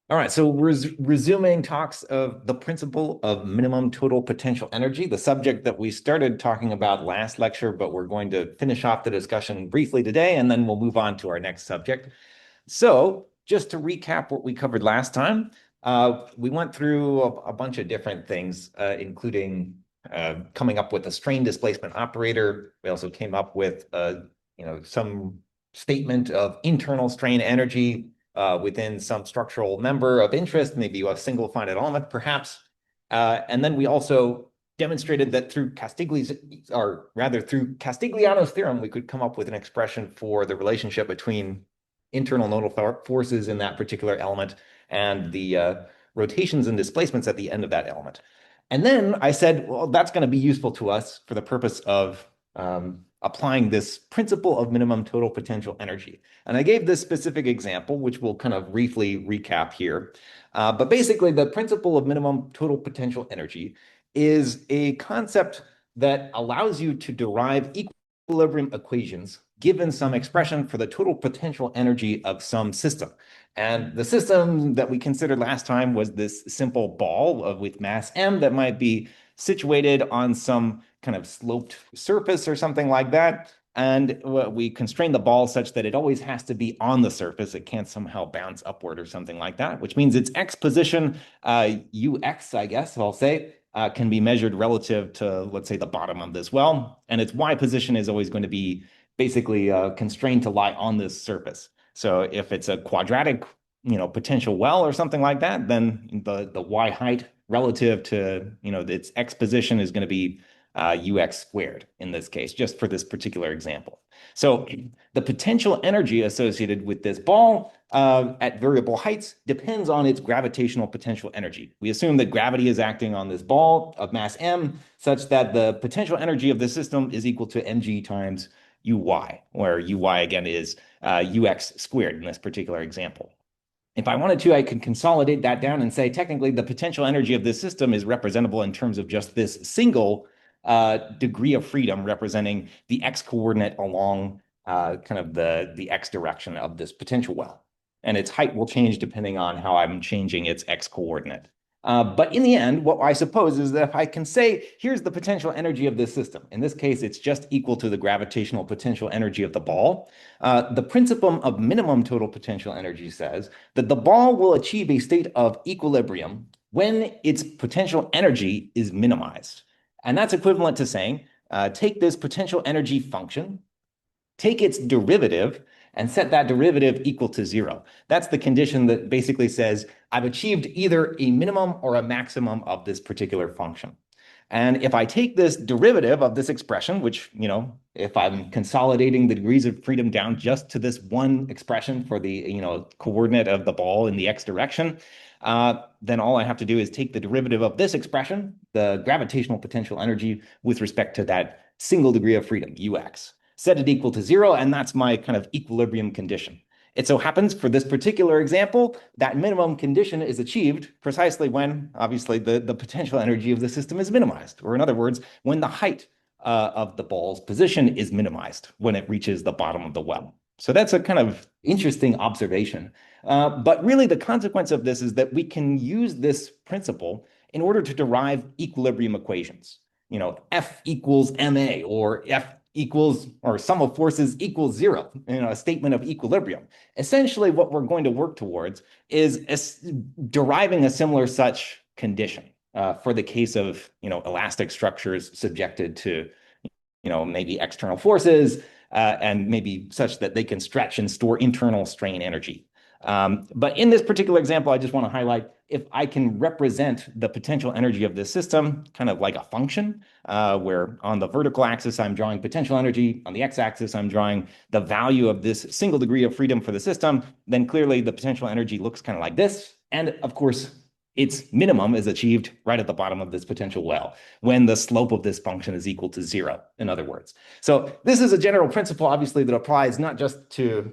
All right, so we're resuming talks of the principle of minimum total potential energy, the subject that we started talking about last lecture, but we're going to finish off the discussion briefly today, and then we'll move on to our next subject. So, just to recap what we covered last time, we went through a bunch of different things, including coming up with a strain displacement operator. We also came up with, some statement of internal strain energy within some structural member of interest, maybe a single finite element, perhaps. And then we also demonstrated that through Castigliano's theorem, we could come up with an expression for the relationship between internal nodal forces in that particular element and the rotations and displacements at the end of that element. And then I said, well, that's going to be useful to us for the purpose of applying this principle of minimum total potential energy. And I gave this specific example, which we'll kind of briefly recap here. But basically, the principle of minimum total potential energy is a concept that allows you to derive equilibrium equations given some expression for the total potential energy of some system. And the system that we considered last time was this simple ball with mass m that might be situated on some kind of sloped surface or something like that. And we constrain the ball such that it always has to be on the surface. It can't somehow bounce upward or something like that, which means its x position, ux, I guess I'll say, can be measured relative to, let's say, the bottom of this well. And its y position is always going to be basically constrained to lie on this surface. So if it's a quadratic, potential well or something like that, then the y height relative to, its x position is going to be ux squared in this case, just for this particular example. So the potential energy associated with this ball at variable heights depends on its gravitational potential energy. We assume that gravity is acting on this ball of mass m such that the potential energy of the system is equal to mg times uy, where uy again is ux squared in this particular example. If I wanted to, I could consolidate that down and say technically the potential energy of this system is representable in terms of just this single degree of freedom representing the x coordinate along kind of the x direction of this potential well. And its height will change depending on how I'm changing its x coordinate. But in the end, what I suppose is that if I can say, here's the potential energy of this system, in this case, it's just equal to the gravitational potential energy of the ball. The principle of minimum total potential energy says that the ball will achieve a state of equilibrium when its potential energy is minimized. And that's equivalent to saying, take this potential energy function, take its derivative, and set that derivative equal to zero. That's the condition that basically says I've achieved either a minimum or a maximum of this particular function. And if I take this derivative of this expression, which, if I'm consolidating the degrees of freedom down just to this one expression for the, coordinate of the ball in the x direction, then all I have to do is take the derivative of this expression, the gravitational potential energy, with respect to that single degree of freedom, ux, set it equal to zero, and that's my kind of equilibrium condition. It so happens for this particular example, that minimum condition is achieved precisely when, obviously, the potential energy of the system is minimized, or in other words, when the height of the ball's position is minimized when it reaches the bottom of the well. So that's a kind of interesting observation. But really, the consequence of this is that we can use this principle in order to derive equilibrium equations. F equals ma, or F equals, or sum of forces equals zero, a statement of equilibrium. Essentially, what we're going to work towards is deriving a similar such condition for the case of, elastic structures subjected to, maybe external forces and maybe such that they can stretch and store internal strain energy. But in this particular example, I just want to highlight if I can represent the potential energy of this system kind of like a function, where on the vertical axis, I'm drawing potential energy. On the x-axis, I'm drawing the value of this single degree of freedom for the system. Then clearly the potential energy looks kind of like this. And of course, its minimum is achieved right at the bottom of this potential well when the slope of this function is equal to zero, in other words. So this is a general principle, obviously, that applies not just to,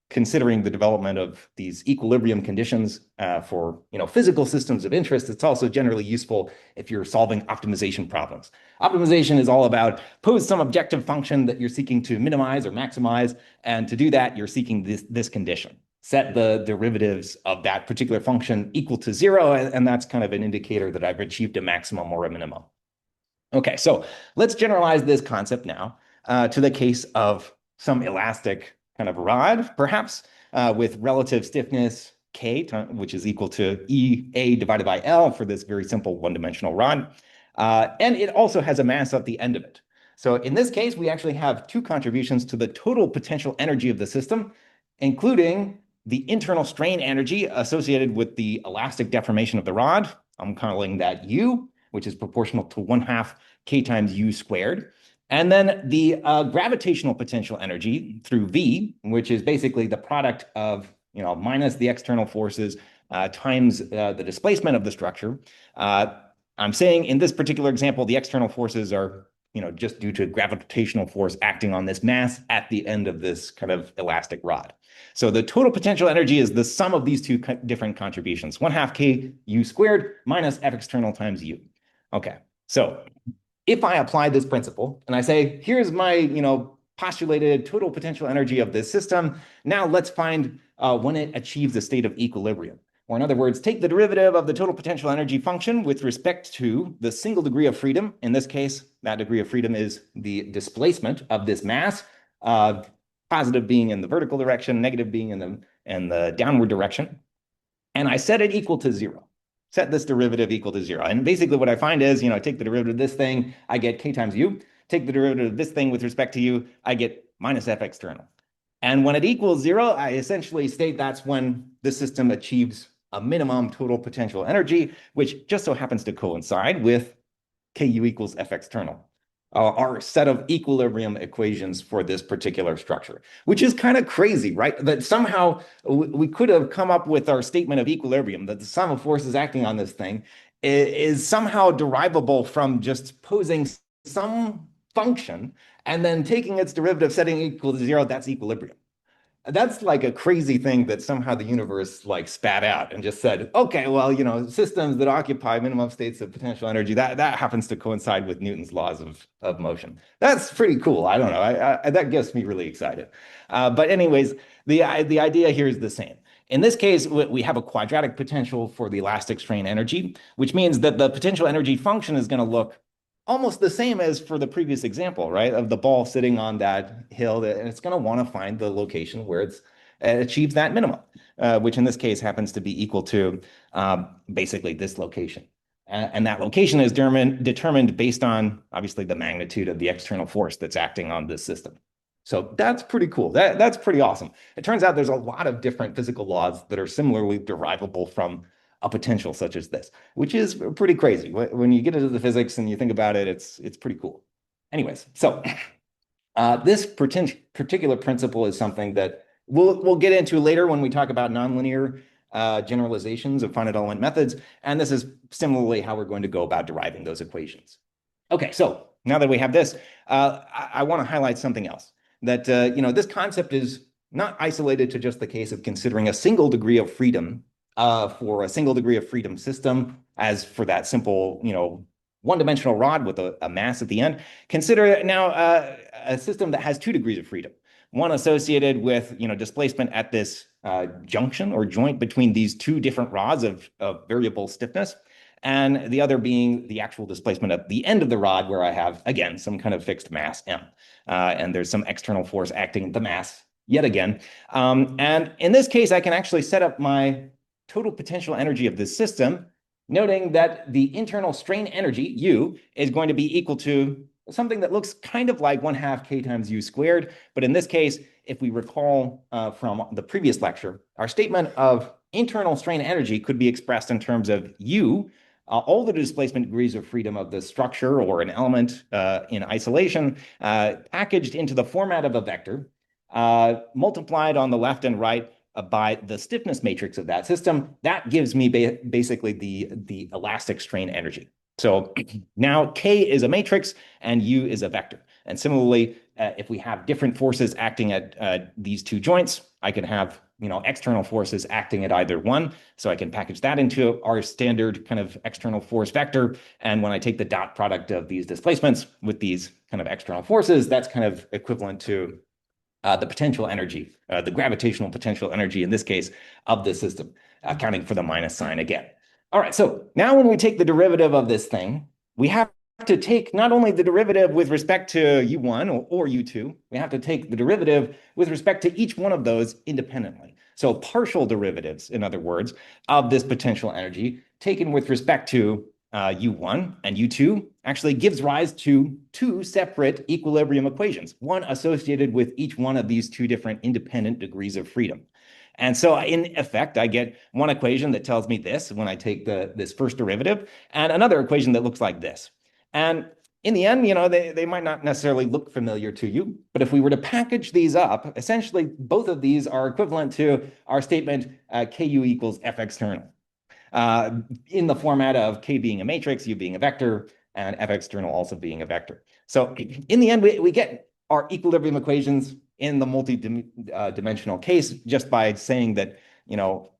considering the development of these equilibrium conditions for physical systems of interest. It's also generally useful if you're solving optimization problems. Optimization is all about pose some objective function that you're seeking to minimize or maximize, and to do that, you're seeking this condition. set the derivatives of that particular function equal to 0, and that's kind of an indicator that I've achieved a maximum or a minimum. Okay, so let's generalize this concept now to the case of some elastic kind of rod, perhaps, with relative stiffness K, which is equal to EA divided by L for this very simple one-dimensional rod. And it also has a mass at the end of it. So in this case, we actually have two contributions to the total potential energy of the system, including the internal strain energy associated with the elastic deformation of the rod. I'm calling that U, which is proportional to 1/2 K times U squared. And then the gravitational potential energy through V, which is basically the product of, minus the external forces times the displacement of the structure. I'm saying in this particular example, the external forces are, just due to gravitational force acting on this mass at the end of this kind of elastic rod. So the total potential energy is the sum of these two different contributions, 1/2 K U squared minus F external times U. Okay, so if I apply this principle and I say, here's my, postulated total potential energy of this system, now let's find when it achieves a state of equilibrium. Or in other words, take the derivative of the total potential energy function with respect to the single degree of freedom. In this case, that degree of freedom is the displacement of this mass, positive being in the vertical direction, negative being in the downward direction. And I set it equal to 0. Set this derivative equal to 0. And basically what I find is, take the derivative of this thing, I get K times U. Take the derivative of this thing with respect to U, I get minus F external. And when it equals 0, I essentially state that's when the system achieves a minimum total potential energy, which just so happens to coincide with KU equals F external, our set of equilibrium equations for this particular structure, which is kind of crazy, right? That somehow we could have come up with our statement of equilibrium, that the sum of forces acting on this thing is somehow derivable from just posing some function and then taking its derivative, setting it equal to 0, that's equilibrium. That's like a crazy thing that somehow the universe like spat out and just said, okay, well, systems that occupy minimum states of potential energy, that happens to coincide with Newton's laws of motion. That's pretty cool. I don't know. That gets me really excited. But anyways, the idea here is the same. In this case, we have a quadratic potential for the elastic strain energy, which means that the potential energy function is going to look almost the same as for the previous example, right? Of the ball sitting on that hill, and it's going to want to find the location where it achieves that minimum, which in this case happens to be equal to basically this location. And that location is determined based on, obviously, the magnitude of the external force that's acting on this system. So that's pretty cool. That's pretty awesome. It turns out there's a lot of different physical laws that are similarly derivable from a potential such as this, which is pretty crazy. When you get into the physics and you think about it, it's pretty cool. Anyways, so this particular principle is something that we'll get into later when we talk about nonlinear generalizations of finite element methods. And this is similarly how we're going to go about deriving those equations. Okay, so now that we have this, I want to highlight something else. That this concept is not isolated to just the case of considering a single degree of freedom for a single degree of freedom system, as for that simple, one-dimensional rod with a mass at the end. Consider now a system that has 2 degrees of freedom, one associated with, displacement at this junction or joint between these 2 different rods of variable stiffness, and the other being the actual displacement at the end of the rod, where I have, again, some kind of fixed mass m, and there's some external force acting the mass yet again. And in this case, I can actually set up my total potential energy of this system, noting that the internal strain energy, U, is going to be equal to something that looks kind of like 1/2 K times U squared. But in this case, if we recall from the previous lecture, our statement of internal strain energy could be expressed in terms of U, all the displacement degrees of freedom of the structure or an element in isolation, packaged into the format of a vector, multiplied on the left and right by the stiffness matrix of that system. That gives me basically the elastic strain energy. So now K is a matrix and U is a vector. And similarly, if we have different forces acting at these 2 joints, I can have external forces acting at either one. So I can package that into our standard kind of external force vector. And when I take the dot product of these displacements with these kind of external forces, that's kind of equivalent to the potential energy, the gravitational potential energy in this case of the system, accounting for the minus sign again. All right, so now when we take the derivative of this thing, we have to take not only the derivative with respect to u1 or u2, we have to take the derivative with respect to each one of those independently. So partial derivatives, in other words, of this potential energy taken with respect to u1 and u2 actually gives rise to two separate equilibrium equations, one associated with each one of these two different independent degrees of freedom. And so in effect, I get one equation that tells me this when I take this first derivative, and another equation that looks like this. And in the end, they might not necessarily look familiar to you, but if we were to package these up, essentially both of these are equivalent to our statement Ku equals F external, in the format of K being a matrix, U being a vector, and F external also being a vector. So in the end, we get our equilibrium equations in the multi-dimensional case just by saying that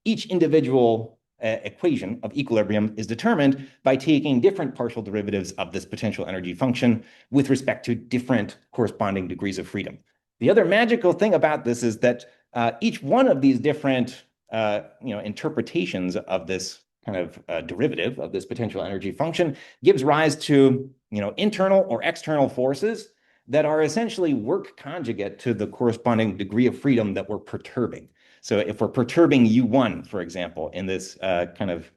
each individual equation of equilibrium is determined by taking different partial derivatives of this potential energy function with respect to different corresponding degrees of freedom. The other magical thing about this is that each one of these different interpretations of this kind of derivative of this potential energy function gives rise to internal or external forces that are essentially work conjugate to the corresponding degree of freedom that we're perturbing. So if we're perturbing u1, for example, in this kind of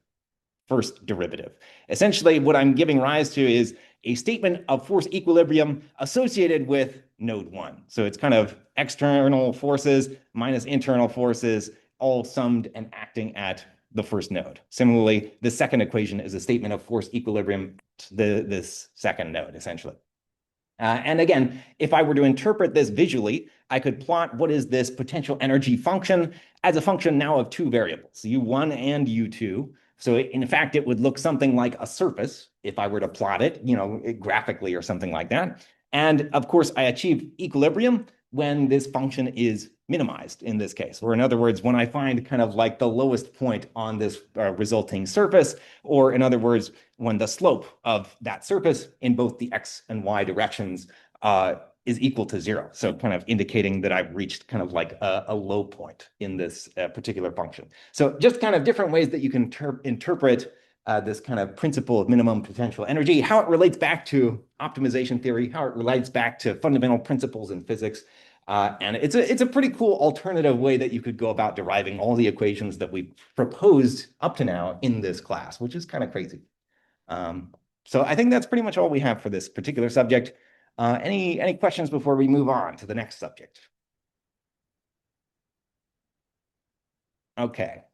first derivative, essentially what I'm giving rise to is a statement of force equilibrium associated with node 1. So it's kind of external forces minus internal forces all summed and acting at the first node. Similarly, the second equation is a statement of force equilibrium to this second node, essentially. And again, if I were to interpret this visually, I could plot what is this potential energy function as a function now of two variables, u1 and u2. So in fact, it would look something like a surface if I were to plot it, graphically or something like that. And of course, I achieve equilibrium when this function is minimized in this case, or in other words, when I find kind of like the lowest point on this resulting surface, or in other words, when the slope of that surface in both the x and y directions is equal to 0. So kind of indicating that I've reached kind of like a low point in this particular function. So just kind of different ways that you can interpret this kind of principle of minimum potential energy, how it relates back to optimization theory, how it relates back to fundamental principles in physics. And it's a pretty cool alternative way that you could go about deriving all the equations that we proposed up to now in this class, which is kind of crazy. So I think that's pretty much all we have for this particular subject. Any questions before we move on to the next subject? Okay.